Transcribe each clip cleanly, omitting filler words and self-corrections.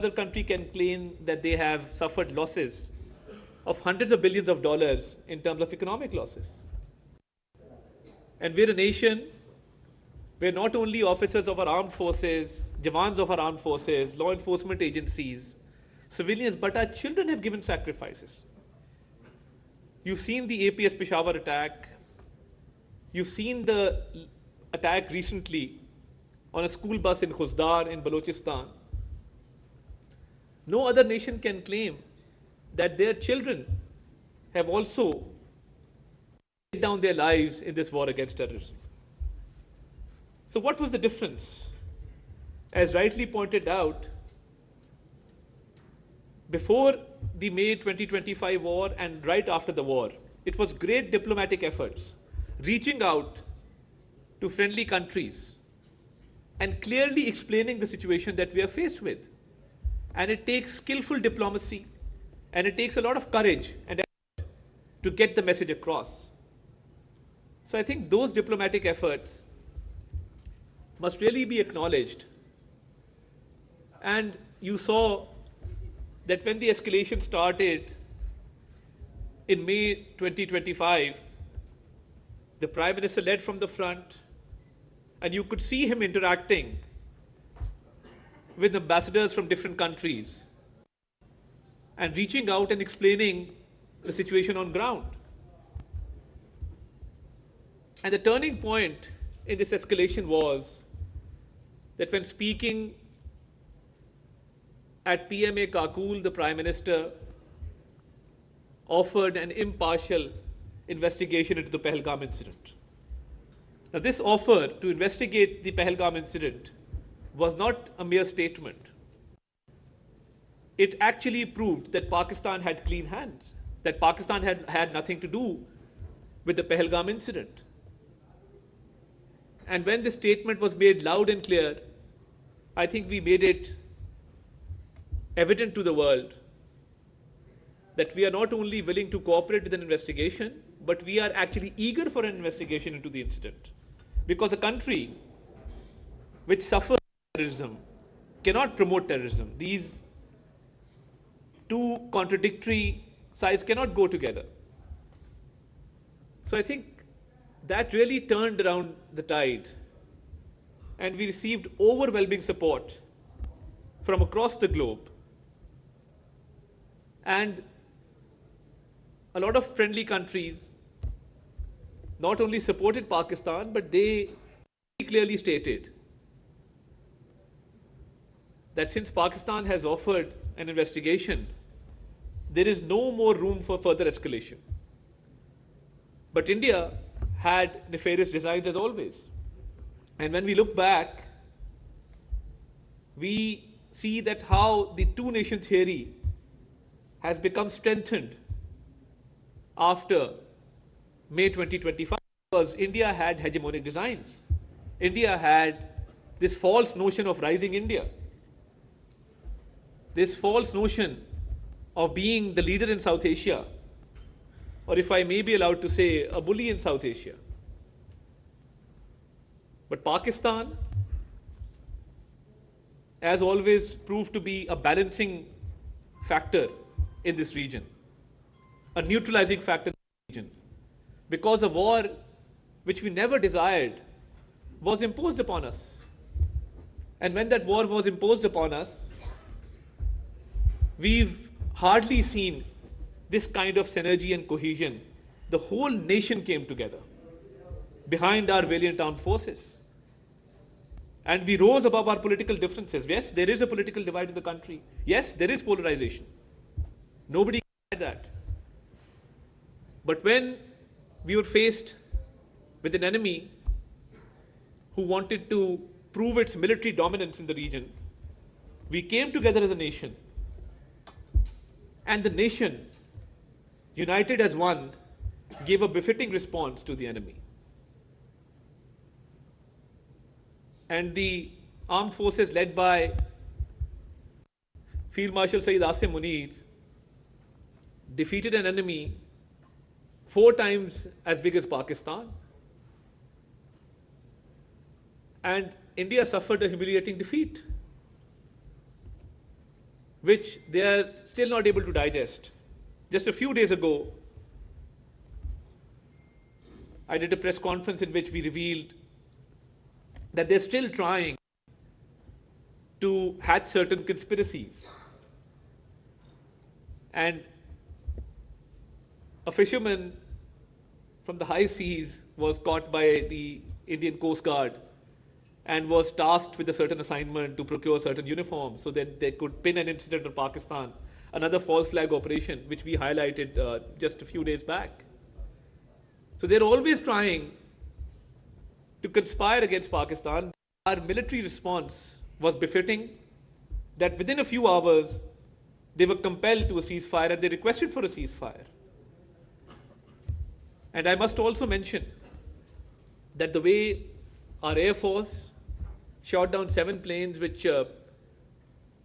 other country can claim that they have suffered losses of hundreds of billions of dollars in terms of economic losses. And we're a nation where not only officers of our armed forces, Jawans of our armed forces, law enforcement agencies, civilians, but our children have given sacrifices. You've seen the APS Peshawar attack. You've seen the attack recently on a school bus in Khuzdar in Balochistan. No other nation can claim that their children have also laid down their lives in this war against terrorism. So what was the difference? As rightly pointed out, before the May 2025 war and right after the war, it was great diplomatic efforts, reaching out to friendly countries and clearly explaining the situation that we are faced with. And it takes skillful diplomacy, and it takes a lot of courage and effort to get the message across. So I think those diplomatic efforts must really be acknowledged. And you saw that when the escalation started in May 2025, the Prime Minister led from the front, and you could see him interacting with ambassadors from different countries and reaching out and explaining the situation on ground. And the turning point in this escalation was that when speaking at PMA Kakul, the Prime Minister offered an impartial investigation into the Pahalgam incident. Now, this offer to investigate the Pahalgam incident was not a mere statement. It actually proved that Pakistan had clean hands, that Pakistan had nothing to do with the Pahalgam incident. And when the statement was made loud and clear, I think we made it evident to the world that we are not only willing to cooperate with an investigation, but we are actually eager for an investigation into the incident. Because a country which suffers terrorism cannot promote terrorism. These two contradictory sides cannot go together. So I think that really turned around the tide, and we received overwhelming support from across the globe. And a lot of friendly countries not only supported Pakistan, but they clearly stated that since Pakistan has offered an investigation, there is no more room for further escalation. But India had nefarious designs as always. And when we look back, we see that how the two-nation theory has become strengthened after May 2025, because India had hegemonic designs. India had this false notion of rising India, this false notion of being the leader in South Asia, or if I may be allowed to say, a bully in South Asia. But Pakistan, as always, proved to be a balancing factor in this region, a neutralizing factor in the region, because a war which we never desired was imposed upon us. And when that war was imposed upon us, we've hardly seen this kind of synergy and cohesion. The whole nation came together behind our valiant armed forces. And we rose above our political differences. Yes, there is a political divide in the country. Yes, there is polarization. Nobody can deny that. But when we were faced with an enemy who wanted to prove its military dominance in the region, we came together as a nation. And the nation, united as one, gave a befitting response to the enemy. And the armed forces led by Field Marshal Sayyid Asim Munir defeated an enemy 4 times as big as Pakistan. And India suffered a humiliating defeat. which they are still not able to digest. Just a few days ago, I did a press conference in which we revealed that they're still trying to hatch certain conspiracies. And a fisherman from the high seas was caught by the Indian Coast Guard and was tasked with a certain assignment to procure certain uniforms so that they could pin an incident on Pakistan, another false flag operation, which we highlighted just a few days back. So they're always trying to conspire against Pakistan. Our military response was befitting, that within a few hours, they were compelled to a ceasefire and they requested for a ceasefire. And I must also mention that the way our Air Force shot down 7 planes, which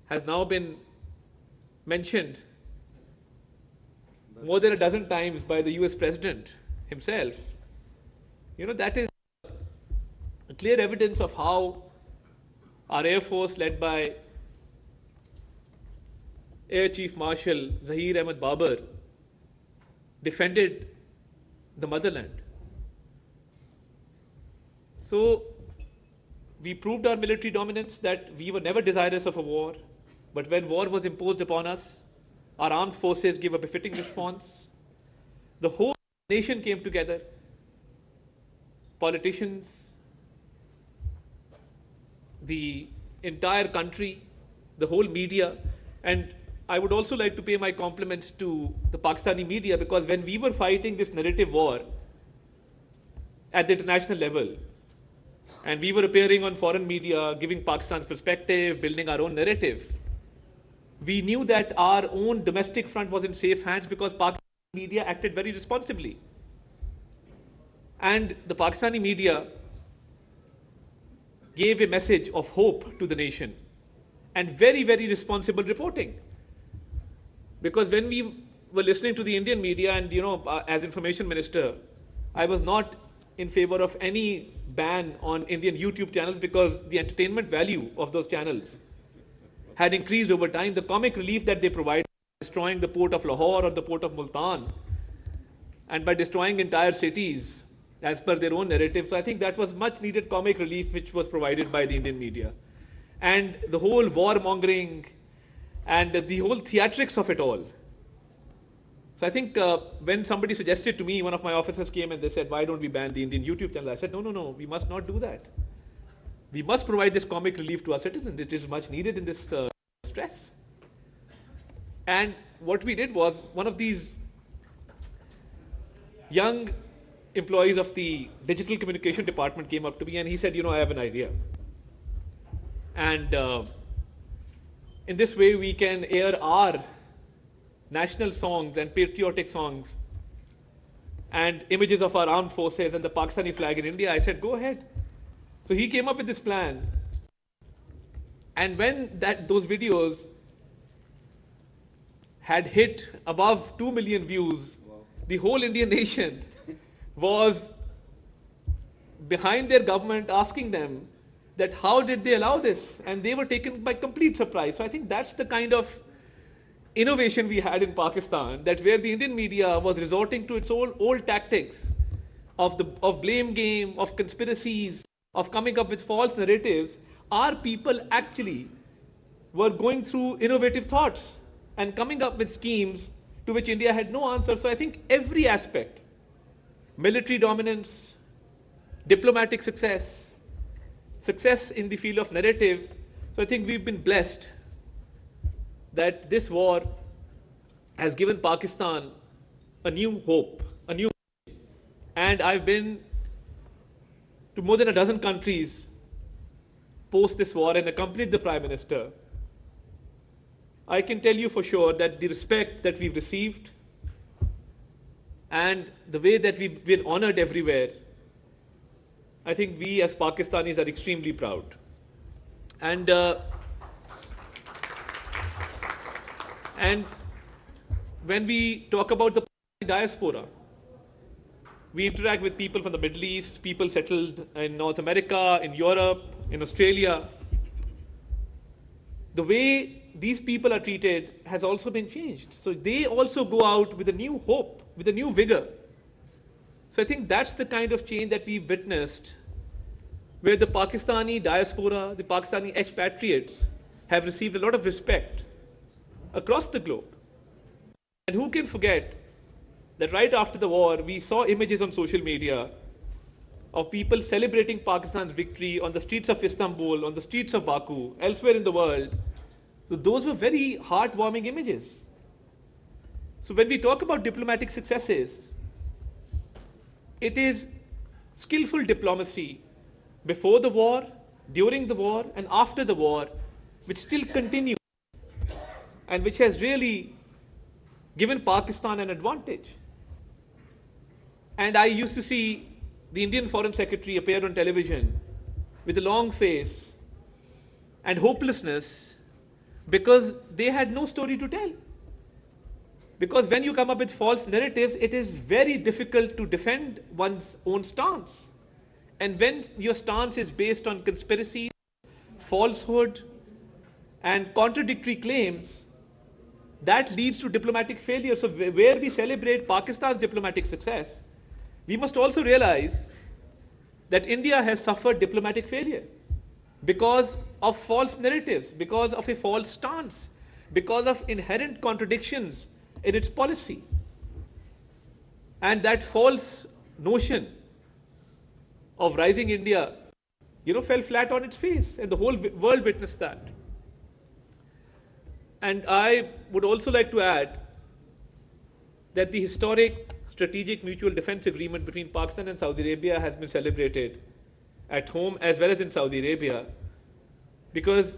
has now been mentioned more than a dozen times by the US President himself, that is a clear evidence of how our Air Force, led by Air Chief Marshal Zahir Ahmed Babar, defended the motherland. So we proved our military dominance, that we were never desirous of a war, but when war was imposed upon us, our armed forces gave a befitting response. The whole nation came together, politicians, the entire country, the whole media. And I would also like to pay my compliments to the Pakistani media, because when we were fighting this narrative war at the international level, and we were appearing on foreign media, giving Pakistan's perspective, building our own narrative, we knew that our own domestic front was in safe hands because Pakistani media acted very responsibly. And the Pakistani media gave a message of hope to the nation and very, very responsible reporting. Because when we were listening to the Indian media, and as information minister, I was not in favor of any ban on Indian YouTube channels because the entertainment value of those channels had increased over time. The comic relief that they provide, destroying the port of Lahore or the port of Multan, and by destroying entire cities as per their own narrative. So I think that was much needed comic relief which was provided by the Indian media. And the whole warmongering and the whole theatrics of it all. So I think when somebody suggested to me, one of my officers came and they said, why don't we ban the Indian YouTube channel? I said, no, we must not do that. We must provide this comic relief to our citizens. It is much needed in this stress. And what we did was, one of these young employees of the digital communication department came up to me and he said, I have an idea. And in this way, we can air our national songs and patriotic songs and images of our armed forces and the Pakistani flag in India. I said, go ahead. So he came up with this plan. And when those videos had hit above 2 million views, the whole Indian nation was behind their government, asking them that how did they allow this? And they were taken by complete surprise. So I think that's the kind of innovation we had in Pakistan, that where the Indian media was resorting to its old tactics of blame game, of conspiracies, of coming up with false narratives, our people actually were going through innovative thoughts and coming up with schemes to which India had no answer. So I think every aspect, military dominance, diplomatic success, success in the field of narrative, so I think we've been blessed that this war has given Pakistan a new hope, and I've been to more than a dozen countries post this war and accompanied the Prime Minister. I can tell you for sure that the respect that we've received and the way that we've been honored everywhere, I think we as Pakistanis are extremely proud. And when we talk about the diaspora, we interact with people from the Middle East, people settled in North America, in Europe, in Australia. The way these people are treated has also been changed. So they also go out with a new hope, with a new vigor. So I think that's the kind of change that we've witnessed, where the Pakistani diaspora, the Pakistani expatriates have received a lot of respect across the globe. And who can forget that right after the war, we saw images on social media of people celebrating Pakistan's victory on the streets of Istanbul, on the streets of Baku, elsewhere in the world. So those were very heartwarming images. So when we talk about diplomatic successes, it is skillful diplomacy before the war, during the war, and after the war, which still continues and which has really given Pakistan an advantage. And I used to see the Indian Foreign Secretary appear on television with a long face and hopelessness because they had no story to tell. Because when you come up with false narratives, it is very difficult to defend one's own stance. And when your stance is based on conspiracy, falsehood, and contradictory claims, that leads to diplomatic failure. So where we celebrate Pakistan's diplomatic success, we must also realize that India has suffered diplomatic failure because of false narratives, because of a false stance, because of inherent contradictions in its policy. And that false notion of rising India, fell flat on its face, and the whole world witnessed that. And I would also like to add that the historic strategic mutual defense agreement between Pakistan and Saudi Arabia has been celebrated at home as well as in Saudi Arabia, because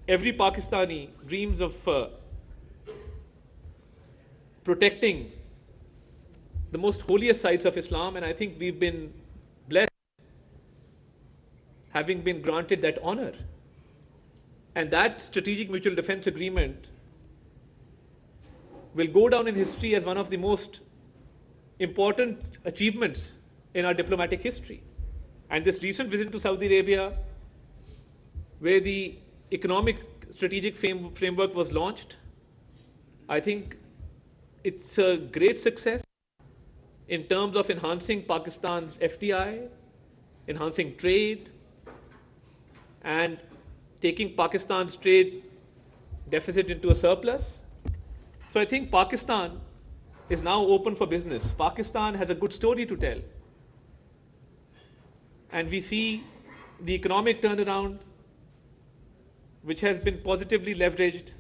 every Pakistani dreams of protecting the most holiest sites of Islam, and I think we've been blessed having been granted that honor. And that strategic mutual defense agreement will go down in history as one of the most important achievements in our diplomatic history. And this recent visit to Saudi Arabia, where the economic strategic framework was launched, I think it's a great success in terms of enhancing Pakistan's FDI, enhancing trade, and taking Pakistan's trade deficit into a surplus. So I think Pakistan is now open for business. Pakistan has a good story to tell. And we see the economic turnaround, which has been positively leveraged,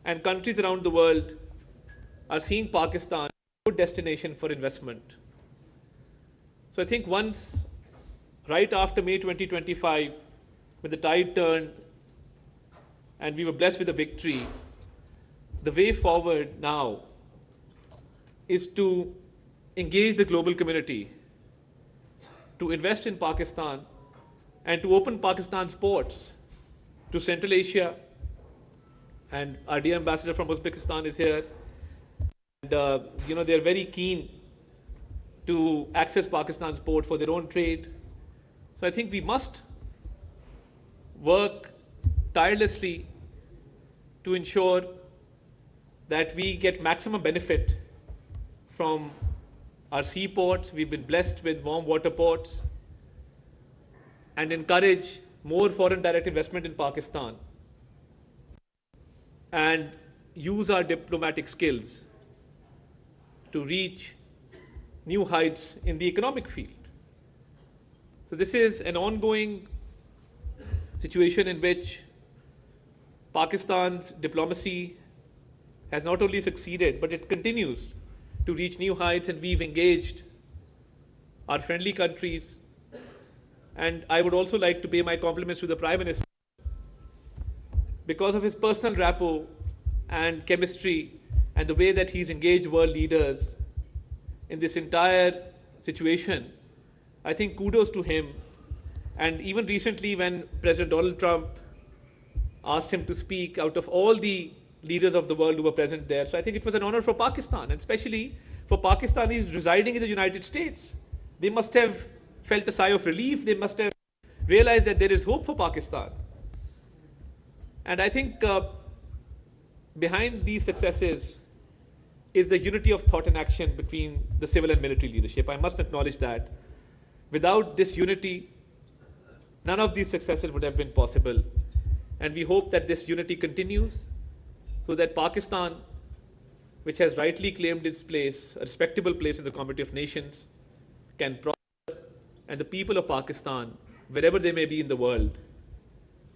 and countries around the world are seeing Pakistan as a good destination for investment. So I think once, right after May 2025, when the tide turned and we were blessed with a victory, the way forward now is to engage the global community, to invest in Pakistan, and to open Pakistan's ports to Central Asia. And our dear ambassador from Uzbekistan is here. And, they're very keen to access Pakistan's port for their own trade. So I think we must work tirelessly to ensure that we get maximum benefit from our seaports. We've been blessed with warm water ports, and encourage more foreign direct investment in Pakistan and use our diplomatic skills to reach new heights in the economic field. So this is an ongoing situation in which Pakistan's diplomacy has not only succeeded, but it continues to reach new heights, and we've engaged our friendly countries. And I would also like to pay my compliments to the Prime Minister because of his personal rapport and chemistry and the way that he's engaged world leaders in this entire situation. I think kudos to him. And even recently, when President Donald Trump asked him to speak out of all the leaders of the world who were present there, so I think it was an honor for Pakistan, and especially for Pakistanis residing in the United States. They must have felt a sigh of relief. They must have realized that there is hope for Pakistan. And I think behind these successes is the unity of thought and action between the civil and military leadership. I must acknowledge that. Without this unity, none of these successes would have been possible. And we hope that this unity continues so that Pakistan, which has rightly claimed its place, a respectable place in the community of nations, can prosper, and the people of Pakistan, wherever they may be in the world,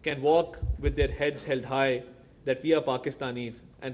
can walk with their heads held high that we are Pakistanis and